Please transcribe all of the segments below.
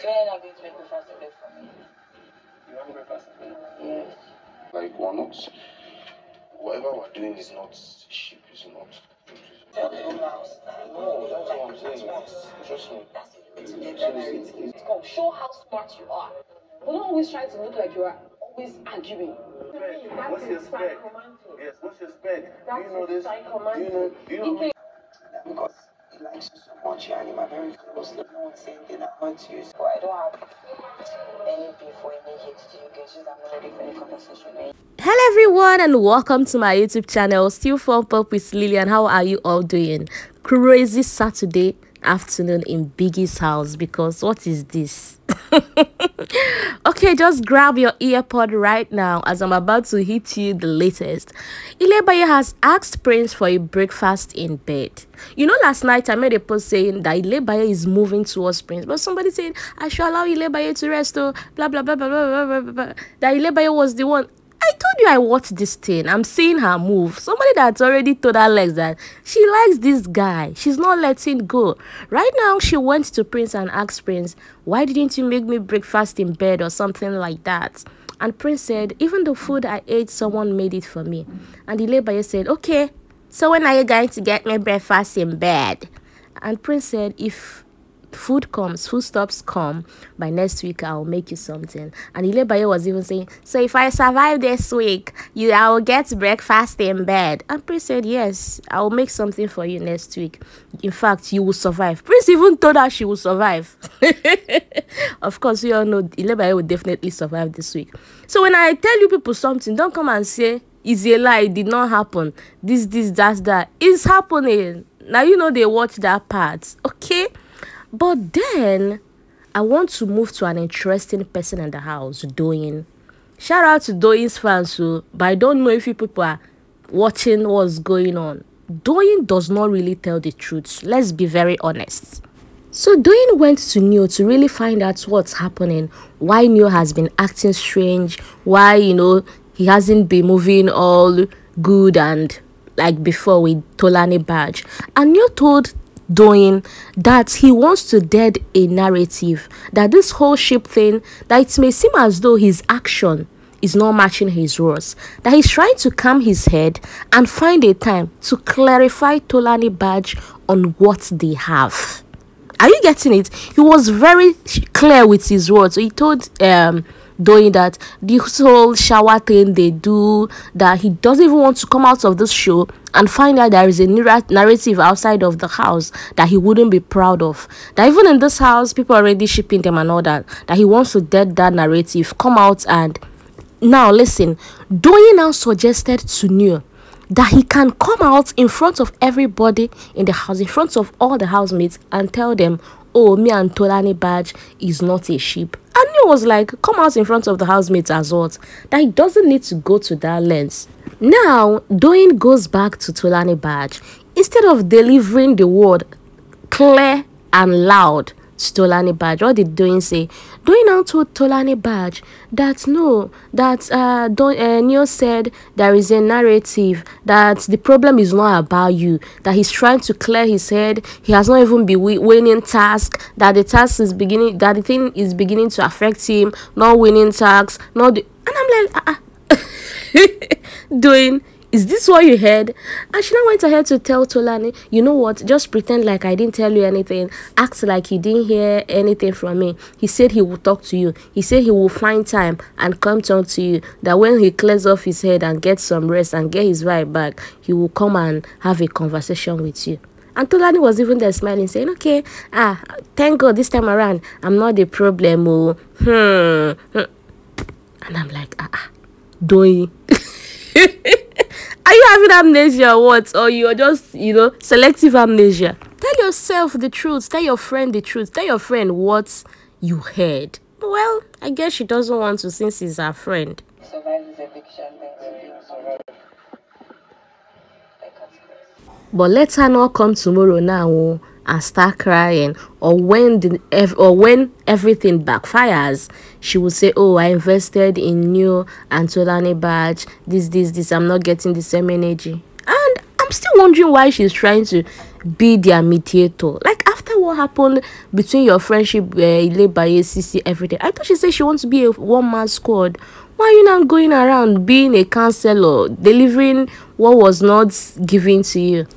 So when are you going to make breakfast in bed for me? You want breakfast in bed? Yes. Like, we're not. Whatever we're doing is not sheep, is not. Tell the whole house. No, that's what I'm saying. Trust me. That's the way to get that narrative. Come, show how smart you are. But don't always try to look like you are always arguing. What's your spec? Yes, what's your spec? Do you know this? Do you know? Because he likes you so much and him are very close. No one saying anything that hurts you. So I don't have any beef or any hate to you guys. Just I'm not ready for any conversation. Hello everyone and welcome to my YouTube channel. Still Fun Pop with Lillian. How are you all doing? Crazy Saturday afternoon in Biggie's house, because what is this? Okay, just grab your earpod right now as I'm about to hit you the latest. Ilebaye has asked Prince for a breakfast in bed. You know, last night I made a post saying that Ilebaye is moving towards Prince, but somebody said I should allow Ilebaye to rest, oh, blah blah blah blah blah blah blah blah. That Ilebaye was the one. I told you I watched this thing. I'm seeing her move. Somebody that's already told her legs that she likes this guy. She's not letting go. Right now, she went to Prince and asked Prince, why didn't you make me breakfast in bed or something like that? And Prince said, even the food I ate, someone made it for me. And Ilebaye said, okay, so when are you going to get me breakfast in bed? And Prince said, if foodstuffs come by next week, I'll make you something. And Ilebaye was even saying, so if I survive this week, I will get breakfast in bed. And Prince said, yes, I will make something for you next week. In fact, you will survive. Prince even told her she will survive. Of course, we all know Ilebaye will definitely survive this week. So when I tell you people something, don't come and say it's a lie, it did not happen, this that. It's happening. Now you know they watch that part, okay? But then, I want to move to an interesting person in the house, Doyin. Shout out to Doyin's fans, but I don't know if you people are watching what's going on. Doyin does not really tell the truth. Let's be very honest. So Doyin went to Neo to really find out what's happening, why Neo has been acting strange, why, he hasn't been moving all good and like before with Tolanibaj. And Neo told Doyin that he wants to dead a narrative that this whole ship thing, that it may seem as though his action is not matching his words, that he's trying to calm his head and find a time to clarify Tolanibaj on what they have. Are you getting it? He was very clear with his words. So he told Doyin that this whole shower thing they do, that he doesn't even want to come out of this show and find out there is a narrative outside of the house that he wouldn't be proud of. That even in this house, people are already shipping them and all that. That he wants to dead that narrative, come out and... Now listen, Doyin now suggested to Neo that he can come out in front of everybody in the house, in front of all the housemates, and tell them, oh, me and Tolanibaj is not a sheep. And Neo was like, come out in front of the housemates as what? That he doesn't need to go to that length. Now, Doyin goes back to Tolanibaj. Instead of delivering the word clear and loud to Tolanibaj, what did Doyin say? Doyin now told Tolanibaj that no, that Neo said there is a narrative, that the problem is not about you, that he's trying to clear his head, he has not even been winning task, that the task is beginning, that the thing is beginning to affect him, not winning tasks, not the... And I'm like, Doyin, is this what you heard? And she now went ahead to tell Tolani, you know what, just pretend like I didn't tell you anything, act like you didn't hear anything from me. He said he will talk to you, he said he will find time and come talk to you, that when he clears off his head and gets some rest and get his vibe back, he will come and have a conversation with you. And Tolani was even there smiling, saying, okay, thank God this time around I'm not the problem. And I'm like, Doyin. Are you having amnesia or what? Or you're just, selective amnesia? Tell yourself the truth. Tell your friend the truth. Tell your friend what you heard. Well, I guess she doesn't want to since he's her friend. Survive this eviction thing. But let her not come tomorrow now and start crying, or when everything backfires, she will say, oh, I invested in Neo and Tolanibaj, this, I'm not getting the same energy. And I'm still wondering why she's trying to be their mediator. Like, after know what happened between your friendship, Ilebaye, Ceec, everything? I thought she said she wants to be a one-man squad. Why are you not going around being a counselor, delivering what was not given to you?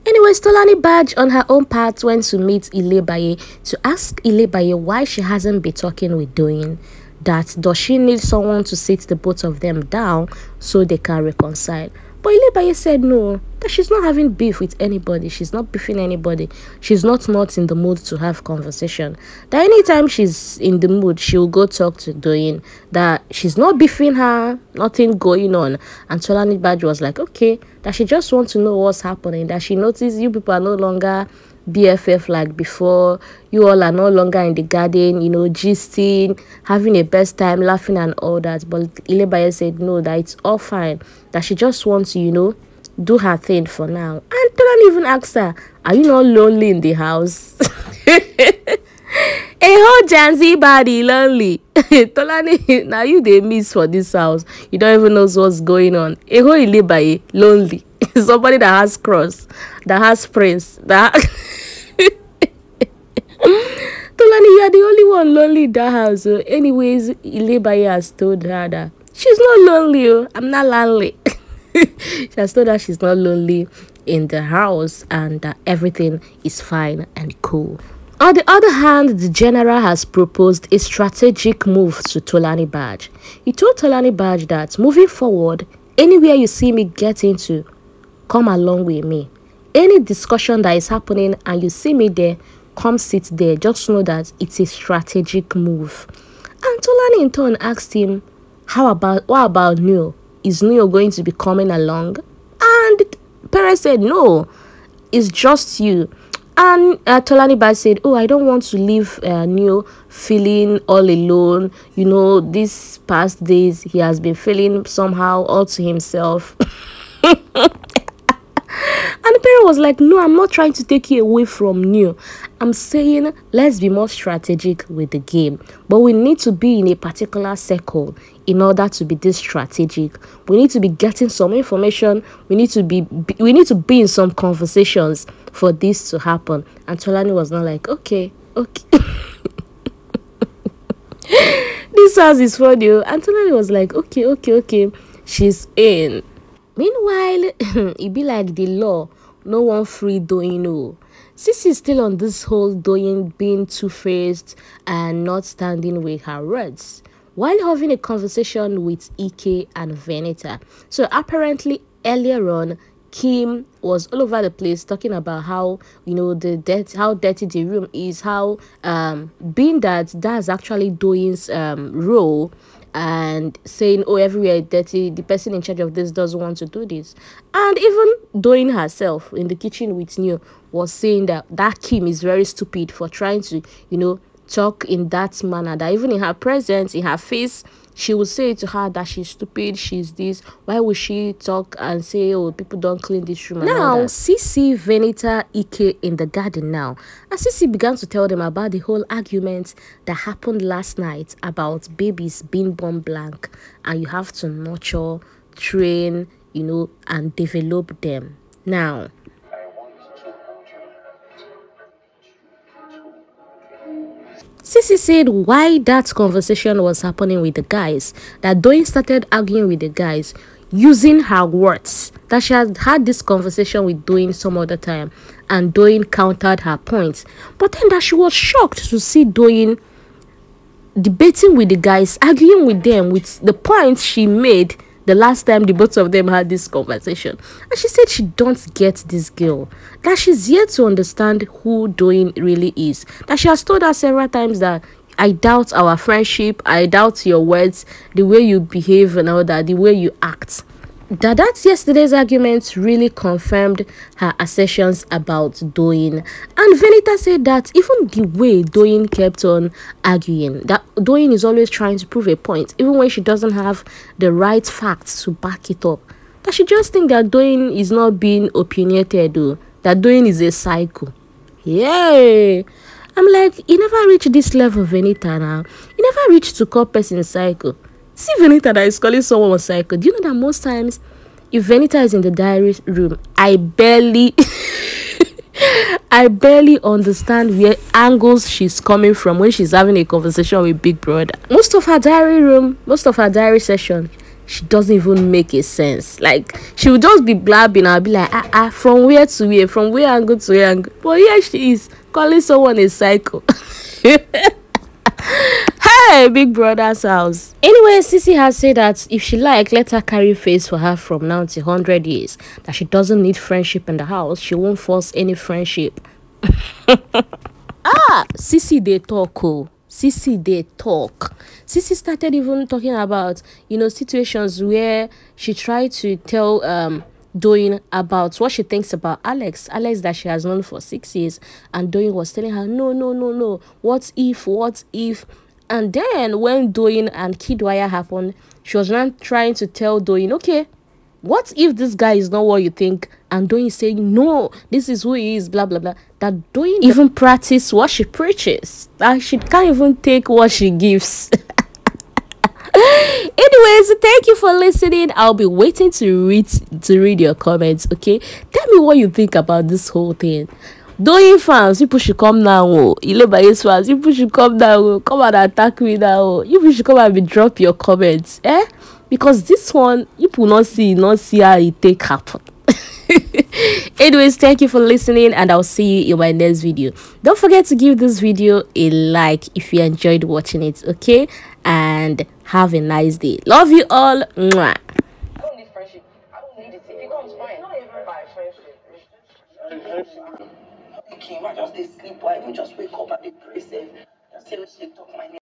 Anyways, Tolanibaj on her own part went to meet Ilebaye to ask Ilebaye why she hasn't been talking with Doyin. That does she need someone to sit the both of them down so they can reconcile? But Ilebaye said no, that she's not having beef with anybody. She's not beefing anybody. She's not in the mood to have conversation. That anytime she's in the mood, she'll go talk to Doyin. That she's not beefing her, nothing going on. And Tolanibaj was like, okay, that she just wants to know what's happening. That she noticed you people are no longer BFF like before. You all are no longer in the garden, you know, gisting, having a best time, laughing and all that. But Ilebaye said no, that it's all fine, that she just wants to, you know, do her thing for now. And Tolan even asked her, are you not lonely in the house? A whole Janzi body lonely. Tolani, now you they miss for this house. You don't even know what's going on. A whole Ilebaye lonely. Somebody that has cross, that has prince, that Tolani, you are the only one lonely in that house. So anyways, Ilebaye has told her that she's not lonely. Oh. I'm not lonely. She has told her she's not lonely in the house and that everything is fine and cool. On the other hand, the general has proposed a strategic move to Tolanibaj. He told Tolanibaj that moving forward, anywhere you see me get into, come along with me. Any discussion that is happening and you see me there, come sit there. Just know that it's a strategic move. And Tolani in turn asked him, what about Neo? Is Neo going to be coming along? And Pere said, no, it's just you. And Tolanibaj said, oh, I don't want to leave Neo feeling all alone. You know, these past days, he has been feeling somehow all to himself. And the parent was like, no, I'm not trying to take you away from Neo. I'm saying let's be more strategic with the game. But we need to be in a particular circle in order to be this strategic. We need to be getting some information. We need to be in some conversations for this to happen. And Tolani was not like, okay. This house is for you. And Tolani was like, okay. She's in. Meanwhile, it be like the law, no one free Doyin. No. Ceec is still on this whole Doyin being two-faced and not standing with her words, while having a conversation with Ike and Venita. So apparently earlier on, Kim was all over the place talking about how, you know, how dirty the room is, how being that's actually Doyin's role, and saying, oh, everywhere is dirty, the person in charge of this doesn't want to do this. And even Doyin herself in the kitchen with Neo was saying that Kim is very stupid for trying to, you know, talk in that manner, that even in her presence, in her face, she would say to her that she's stupid, she's this. Why would she talk and say, oh, people don't clean this room? Now, Ceec Venita Ike in the garden now. And Ceec began to tell them about the whole argument that happened last night about babies being born blank. And you have to nurture, train, you know, and develop them. Now, Ceec said why that conversation was happening with the guys, that Doyin started arguing with the guys using her words, that she had this conversation with Doyin some other time and Doyin countered her points, but then that she was shocked to see Doyin debating with the guys, arguing with them with the points she made the last time the both of them had this conversation. And she said she don't get this girl, that she's yet to understand who Doyin really is, that she has told her several times that I doubt our friendship, I doubt your words, the way you behave and all that, the way you act. That yesterday's argument really confirmed her assertions about Doyin. And Venita said that even the way Doyin kept on arguing, that Doyin is always trying to prove a point, even when she doesn't have the right facts to back it up. That she just thinks that Doyin is not being opinionated, though, that Doyin is a psycho. Yay! I'm like, you never reach this level, Venita, now. You never reach to call person psycho. See Venita that is calling someone a psycho. Do you know that most times, if Venita is in the diary room, I barely I barely understand where angles she's coming from when she's having a conversation with Big Brother. Most of her diary session, she doesn't even make a sense. Like, she would just be blabbing. I'll be like, from where to where, from where angle to where angle. But here she is calling someone a psycho. Hey, Big Brother's house. Anyway, Sissy has said that if she let her carry face for her from now to 100 years. That she doesn't need friendship in the house. She won't force any friendship. Sissy they talk. Oh. Sissy they talk. Sissy started even talking about, situations where she tried to tell Doyin about what she thinks about Alex that she has known for 6 years, and Doyin was telling her no, what if. And then when Doyin and Kidwaya happened, she was not trying to tell Doyin, okay, what if this guy is not what you think? And Doyin is saying, no, this is who he is, blah, blah, blah. That Doyin even practice what she preaches. That she can't even take what she gives. Anyways, thank you for listening. I'll be waiting to read your comments, okay? Tell me what you think about this whole thing. Doyin fans, people should come now. Ilebaye fans, people should come now. Come and attack me now. You should come and drop your comments, because this one, you will not see how it take happen. Anyways, thank you for listening, and I'll see you in my next video. Don't forget to give this video a like if you enjoyed watching it, okay? And have a nice day. Love you all. Mwah. I don't need friendship. I don't need it. If it comes, fine. It's not even by friendship. Okay, I just sleep. Why don't just wake up and be brave? Just tell me she talk my name.